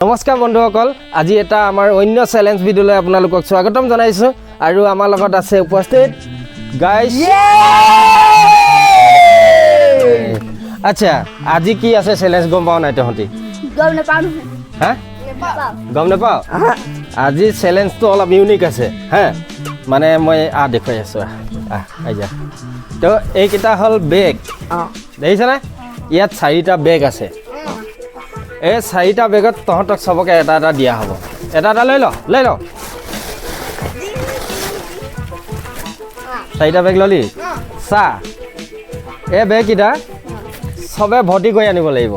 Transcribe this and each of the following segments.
নমস্কাৰ বন্ধুসকল আজি এটা আমাৰ অন্য চ্যালেঞ্জ ভিডিঅ'লৈ আপোনালোকক স্বাগতম জনাইছো আৰু আমাৰ লগত আছে উপস্থিত গাইস আচ্ছা আজি কি আছে চ্যালেঞ্জ গম পাও নাই তহঁতি গম নাপাও হা গম নাপাও আজি চ্যালেঞ্জটো অলপ ইউনিক আছে হা মানে মই দেখুৱাই আছো আইজা তো এইকেইটা হল বেগ দেখিছা না ইয়াত 4টা বেগ আছে এই 4টা বেগত তহঁতক সবকে এটা এটা দিয়া হ'ব এটা লৈ ল 4টা বেগ ললি চা এই বেগ কিটা সবে ভৰ্তি কৰি আনিব লাগিব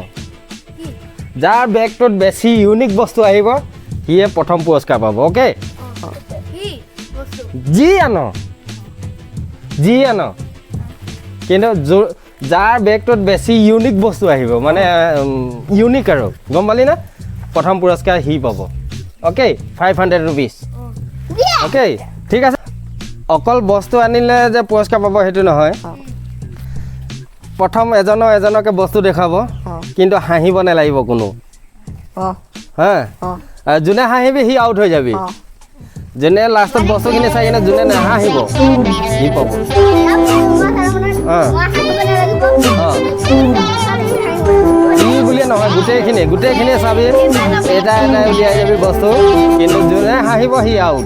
যাৰ বেগটোত বেছি ইউনিক বস্তু আহিব হিয়ে প্ৰথম পুৰস্কাৰ পাব ওকে জি আনো কিন্তু যাৰ বেগটোত বেছি ইউনিক বস্তু আহিব মানে ইউনিক আৰু গম পালি না প্ৰথম পুৰস্কাৰ হি পাব ওকে 500 rupees ওকে ঠিক আছে অকল বস্তু আনিলে যে পুৰস্কাৰ পাব হেতু নহয় প্ৰথম এজনকে বস্তু দেখাব কিন্তু হাঁহিব নালাগিব কোনো হ্যাঁ যোনে হাঁহিবি হি আউট হৈ যাবি যোনে লাষ্টত বস্তুখিনি চাই কিনে যোনে নাহাঁহিব হি পাব বুলিয়ে নহয় গোটেইখিনি চাবি এটা উলিয়াই যাবি বস্তু কিন্তু যোনে হাঁহিব হি আউট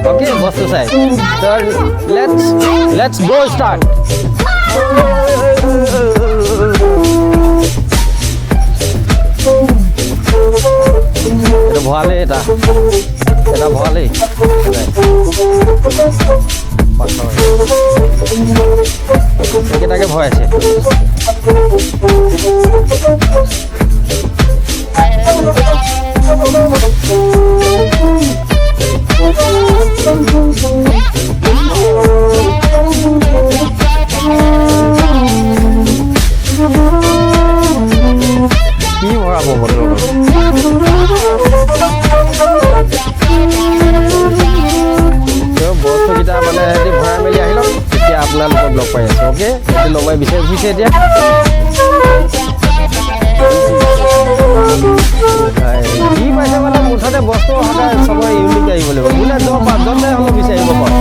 ওকে বস্তু চাই তো লেটস গো স্টার্ট এটা ভয়ালে এটা ভয়ালে এটাকে ভয় আছে কি ভৰাব বস্তু কেইটা মানে হেৰি ভৰাই মেলি আহিল তেতিয়া আপোনালোকক লগ পাই আছো ওকে সেইটো লগাই বিচাৰি ফুৰিছে এতিয়া কি পাইছে মানে মুঠতে বস্তু সদায় সবৰে ইউনিক আহিব লাগিব বোলে 5জনে হ'লেও বিচাৰিব পাৰে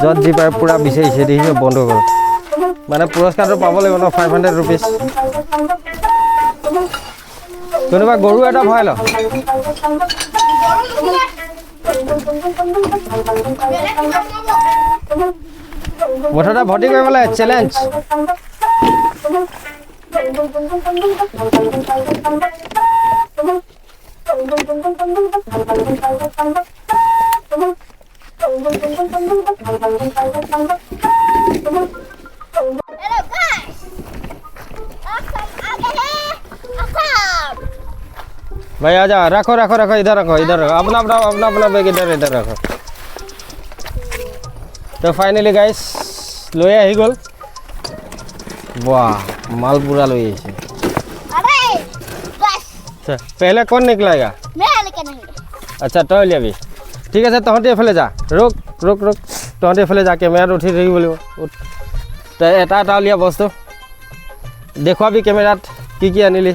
যত জি পাই পুৰা বিচাৰিছে দেখিছে বন্ধ কৰ মানে পুৰস্কাৰটো পাব লাগিব ন 500 rupees কোনোবা গৰু এটা ভৰাই ল মুঠতে ভৰ্তি কৰিবলৈ চ্যালেঞ্জ भाई आजा रखो इधर रखो अपना बैग इधर रखो तो फाइनली गाइस লৈ আহি গল वाह माल पूरा লৈ আহিছে अरे बस पहले कौन निकलेगा मैं निकलूंगा अच्छा तो लियाबी ठीक है तहते एफाले जा रुक तहते एफाले जा कैमेरा उठी रही बोलिब तो এটা উলিয়া বস্তু দেখুৱাবি কেমেৰাত কি আনিলি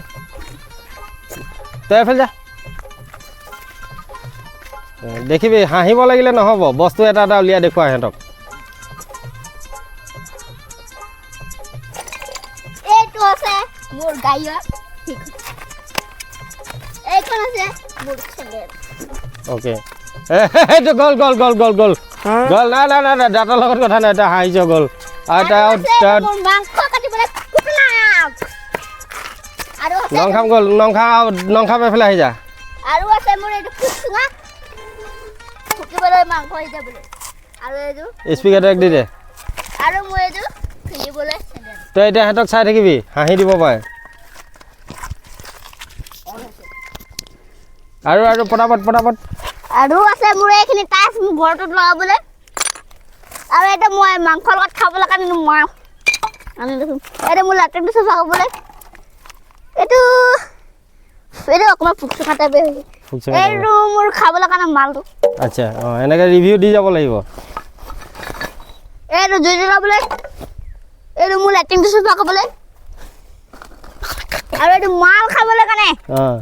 তো এফালে যা দেখিবি হাঁহিব লাগিলে নহব বস্তু এটা উলিয়া দেখুৱা হেতক এইটো আছে মোৰ গাইয়া এইখন আছে মোৰ চেন্ডেল ওকে এইটো গল না ডাটা লগত কথা নাই এটা হাঁহিছ গল এটা নং খাম গ'ল নং খাম এফালে আহি যা আৰু আছে মোৰ এইটো ফুচুঙা ফুকিবলৈ মাংস আহিছে বোলে আৰু এইটো স্পিকাৰটো এক দি দে আৰু মোৰ এইটো খুলিবলৈ চেণ্ডেল তই এতিয়া সিহঁতক চাই থাকিবি হাঁহি দিব পাৰে আৰু পটাপট আৰু আছে মোৰ এইখিনি টাচ মোৰ ঘৰটোত লগাবলৈ আৰু এটা মই মাংসৰ লগত খাবলৈ কাৰণে মই আনি দেখোন এইটো মোৰ লেট্ৰিনটো চাফা কৰিবলৈ এইটো অকণমান ফুকচুকা টাইপে হৈছে এইটো মোৰ খাবলৈ কাৰণে মালটো আচ্ছা অঁ এনেকৈ ৰিভিউ দি যাব লাগিব এইটো জুই জ্বলাবলৈ এইটো মোৰ লেট্ৰিনটো চাফা কৰিবলৈ আৰু এইটো মাল খাবলৈ কাৰণে অঁ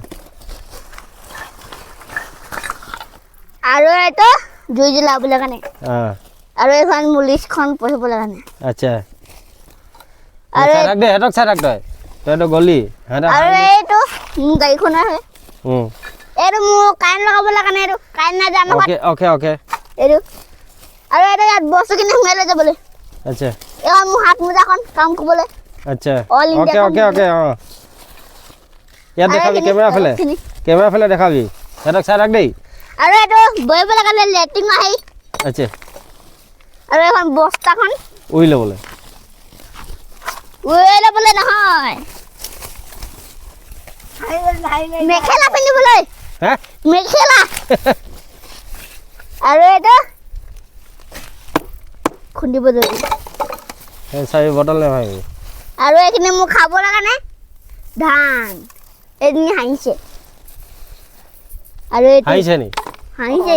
আৰু এইটো জুই জ্বলাবলৈ কাৰণে অঁ আৰু এইখন মোৰ লিষ্টখন পঢ়িবলৈ কাৰণে আচ্ছা আৰু চাই থাক দে সিহঁতক চাই থাক তইতো গলি আৰু এইটো মোৰ গাড়ীখনৰ হয় এইটো মোৰ কাৰেণ্ট লগাবলৈ কাৰণে এইটো কাৰেণ্ট নাই জানো অ'কে এইটো আৰু এটা ইয়াত বস্তুখিনি সোমাই লৈ যাবলৈ আচ্ছা এইখন মোৰ হাত মোজাখন কাম কৰিবলৈ আচ্ছা All India অ'কে অঁ ইয়াত দেখাবি কেমেৰা ফালে দেখাবি সিহঁতক চাই থাক দেই আৰু এইটো বহিবলৈ কাৰণে লেট্ৰিন আহি আচ্ছা আৰু এইখন বস্তাখন উৰি ল'বলৈ নহয় মেখেলা পিন্ধিবলৈ হা মেখেলা আৰু এইটো খুন্দিবলৈ চাৰি বটল নেভাবি আৰু এইখিনি মোক খাবলৈ কাৰণে ধান এদিন হাঁহিছে আৰু এইটো হাঁহিছে নি হাঁহিছে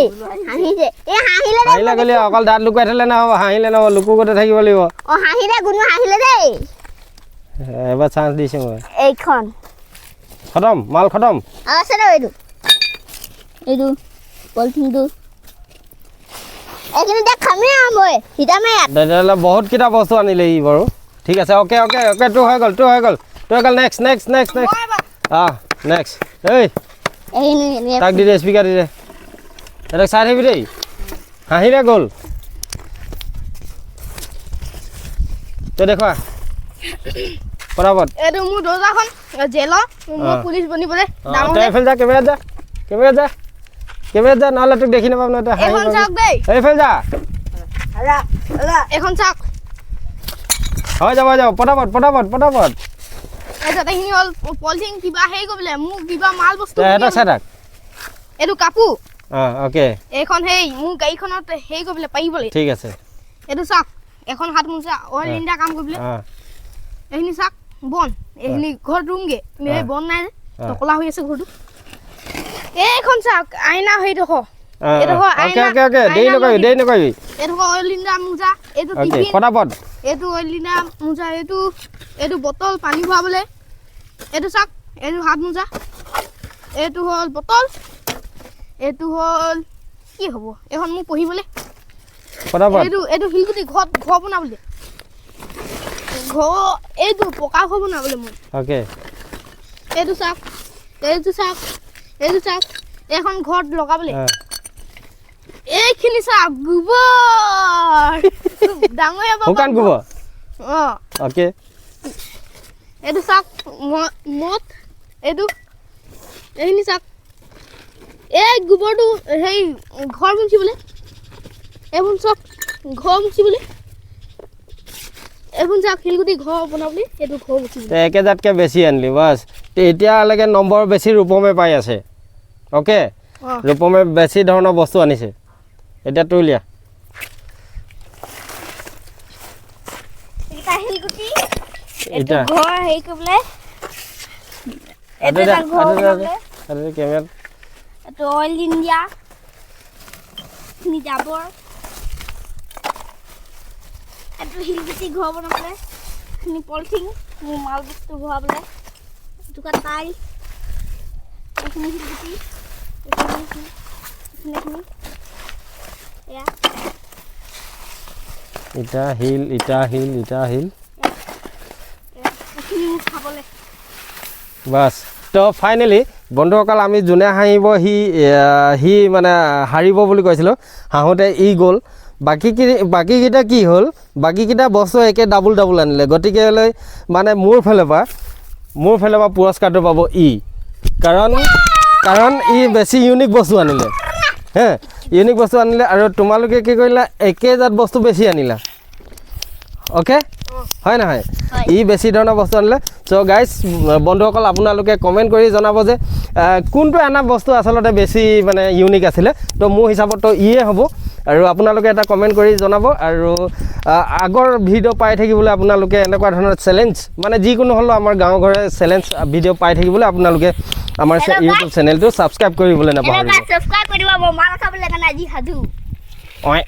এই হাঁহিলে গ'লি অকল দাঁত লুকুৱাই থ'লে নহ'ব হাঁহিলে নহ'ব লুকুকতে থাকিব লাগিব অঁ হাঁহিলে গুণ হাঁহিলে দেই এবাৰ চান্স দিছোঁ মই এইখন খতম মাল খতম আছে ন এইটো পলিথিনটো এইখিনি এতিয়া খামেই আৰু মই সিজামেই ইয়াত তেতিয়াহ'লে বহুতকেইটা বস্তু আনিলে ই বাৰু ঠিক আছে অ'কে তোৰ হৈ গ'ল নেক্সট অঁ নেক্সট এই এইখিনি তাক দি দে স্পিকাৰ দি দে সিহঁতক চাই থাকিবি দেই হাঁহিলে গ'ল তই দেখুৱা পটাপট এইটো মোৰ দৰ্জাখন জেলৰ মই পুলিচ বনিবলৈ তই এইফালে যা কেমেৰাত যা নহ'লে তোক দেখি নাপাম নহয় এখন চাওক দেই এইফালে যা এখন চাওক হৈ যাব পটাপট এইখিনি হ'ল পলিথিন কিবা হেৰি কৰিবলৈ মোক কিবা মাল বস্তু সিহঁতক চাই থাক এইটো কাপোৰ অঁ অ'কে এইখন হেৰি মোৰ গাড়ীখনত হেৰি কৰিবলৈ পাৰিবলৈ ঠিক আছে এইটো চাওক এখন হাত মোজা অইল ইণ্ডিয়া কাম কৰিবলৈ অঁ এইখিনি চাওক বন এইখিনি ঘৰত ৰুমগৈ এই বন নাই যে টকলা হৈ আছে ঘৰটো এইখন চাওক আইনা হেৰিডোখৰ অ'কে দেৰি নকৰিবি এইডোখৰ অইল ইণ্ডিয়া মোজা এইটো অ'কে টিফিন পটাপট এইটো অইল ইণ্ডিয়া মোজা এইটো বটল পানী ভৰাবলৈ এইটো চাওক এইটো হাত মোজা এইটো হ'ল বটল এইটো হ'ল কি হ'ব এইখন মোক পঢ়িবলৈ পটাপট এইটো শিলগুটি ঘৰ বনাবলৈ এইটো পকা ঘৰ বনাবলৈ মোৰ অ'কে এইটো চাওক এইখন ঘৰত লগাবলৈ এইখিনি চাওক গোবৰ ডাঙৰ শুকান গোবৰ অঁ অ'কে এইটো চাওক মদ এইখিনি চাওক এই গোবৰটো হেৰি ঘৰ মুচিবলৈ এইবোৰ চাওক ঘৰ মুচিবলৈ এইবোৰ চাওক শিলগুটি ঘৰ বনাবলৈ এইটো ঘৰ মুচিবলৈ একেজাতকৈ বেছি আনিলি বাছ এতিয়ালৈকে নম্বৰ বেছি ৰূপমে পাই আছে অ'কে ৰূপমে বেছি ধৰণৰ বস্তু আনিছে এতিয়া তোৰ লিয়া শিলগুটি এইটো ঘৰ হেৰি কৰিবলৈ কেমেৰাত এইটো অইল ইণ্ডিয়া জাবৰ এইটো শিলগুটি ঘৰ বনাবলৈ এইখিনি পলিথিন মোৰ মাল বস্তু ভৰাবলৈ দুটা টাইল এইখিনি শিলগুটি এইখিনি এয়া ইটা শিল এইখিনি মোক খাবলৈ বাছ তো ফাইনেলি বন্ধুসকল আমি যোনে হাঁহিব সি মানে হাৰিব বুলি কৈছিলোঁ হাঁহোতে ই গ'ল বাকীকেইটা কি হ'ল বাকীকেইটা বস্তু একে ডাবুল আনিলে গতিকেলৈ মানে মোৰ ফালৰ পৰা মোৰ ফালৰ পৰা পুৰস্কাৰটো পাব ই কাৰণ ই বেছি ইউনিক বস্তু আনিলে হে ইউনিক বস্তু আনিলে আৰু তোমালোকে কি কৰিলা একেজাত বস্তু বেছি আনিলা ওকে হয় নহয় ই বেছি ধৰণৰ বস্তু আনিলে চ' গাইজ বন্ধুসকল আপোনালোকে কমেণ্ট কৰি জনাব যে কোনটো আনা বস্তু আচলতে বেছি মানে ইউনিক আছিলে তো মোৰ হিচাপততো ইয়ে হ'ব আৰু আপোনালোকে এটা কমেণ্ট কৰি জনাব আৰু আগৰ ভিডিঅ' পাই থাকিবলৈ আপোনালোকে এনেকুৱা ধৰণৰ চেলেঞ্জ মানে যিকোনো হ'লেও আমাৰ গাঁও ঘৰে চেলেঞ্জ ভিডিঅ' পাই থাকিবলৈ আপোনালোকে আমাৰ ইউটিউব চেনেলটো ছাবস্ক্ৰাইব কৰিবলৈ নাপাহৰিব ছাবস্ক্ৰাইব কৰিব মই মাল খাবলৈ কাৰণে আজি সাধু অই